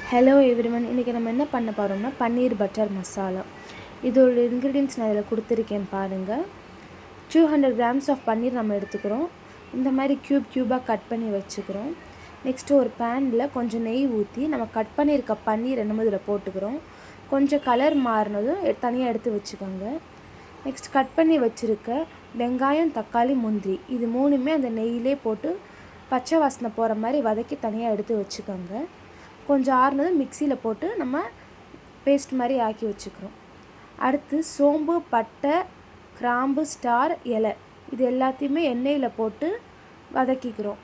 Hello everyone, இன்றைக்கி நம்ம என்ன பண்ண போகிறோம்னா பன்னீர் பட்டர் மசாலா. இதோட இன்க்ரீடியன்ட்ஸ் நான் இதில் கொடுத்துருக்கேன் பாருங்கள். 200 grams ஆஃப் பன்னீர் நம்ம எடுத்துக்கிறோம். இந்த மாதிரி க்யூபாக கட் பண்ணி வச்சுக்கிறோம். நெக்ஸ்ட்டு ஒரு பேனில் கொஞ்சம் நெய் ஊற்றி நம்ம கட் பண்ணியிருக்க பன்னீர் என்னமோ இதில் போட்டுக்கிறோம். கொஞ்சம் கலர் மாறினதும் தனியாக எடுத்து வச்சுக்கோங்க. நெக்ஸ்ட் கட் பண்ணி வச்சுருக்க வெங்காயம், தக்காளி, முந்திரி இது மூணுமே அந்த நெய்யிலே போட்டு பச்சை வாசனை போகிற மாதிரி வதக்கி தனியாக எடுத்து வச்சுக்கோங்க. கொஞ்சம் ஆறுனதும் மிக்சியில் போட்டு நம்ம பேஸ்ட் மாதிரி ஆக்கி வச்சுக்கிறோம். அடுத்து சோம்பு, பட்டை, கிராம்பு, ஸ்டார், இலை இது எல்லாத்தையுமே எண்ணெயில் போட்டு வதக்கிக்கிறோம்.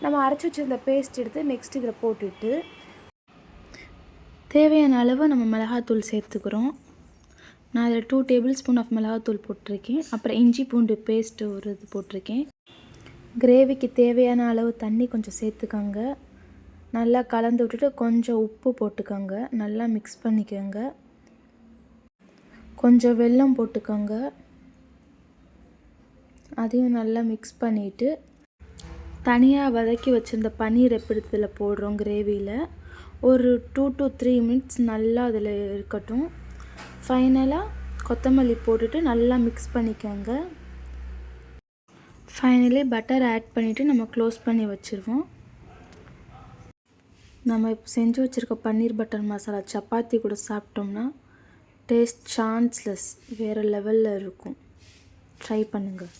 நம்ம அரைச்சி வச்சுருந்த பேஸ்ட் எடுத்து நெக்ஸ்ட் இதில் போட்டுட்டு தேவையான அளவு நம்ம மிளகாத்தூள் சேர்த்துக்கிறோம். நான் அதில் 2 tablespoon ஆஃப் மிளகாத்தூள் போட்டிருக்கேன். அப்புறம் இஞ்சி பூண்டு பேஸ்ட்டு ஒரு இது போட்டிருக்கேன். கிரேவிக்கு தேவையான அளவு தண்ணி கொஞ்சம் சேர்த்துக்கோங்க. நல்லா கலந்து விட்டுட்டு கொஞ்சம் உப்பு போட்டுக்கோங்க. நல்லா மிக்ஸ் பண்ணிக்கோங்க. கொஞ்சம் வெல்லம் போட்டுக்கோங்க. அதையும் நல்லா மிக்ஸ் பண்ணிவிட்டு தனியாக வதக்கி வச்சுருந்த பன்னீர் எப்படி இதில் போடுறோம் கிரேவியில் ஒரு 2 to 3 minutes நல்லா அதில் இருக்கட்டும். ஃபைனலாக கொத்தமல்லி போட்டுட்டு நல்லா மிக்ஸ் பண்ணிக்கோங்க. ஃபைனலி பட்டர் ஆட் பண்ணிவிட்டு நம்ம க்ளோஸ் பண்ணி வச்சுருவோம். நம்ம இப்போ செஞ்சு வச்சுருக்க பன்னீர் பட்டர் மசாலா சப்பாத்தி கூட சாப்பிட்டோம்னா டேஸ்ட் சான்ஸ்லெஸ் வேறு லெவலில் இருக்கும். ட்ரை பண்ணுங்கள்.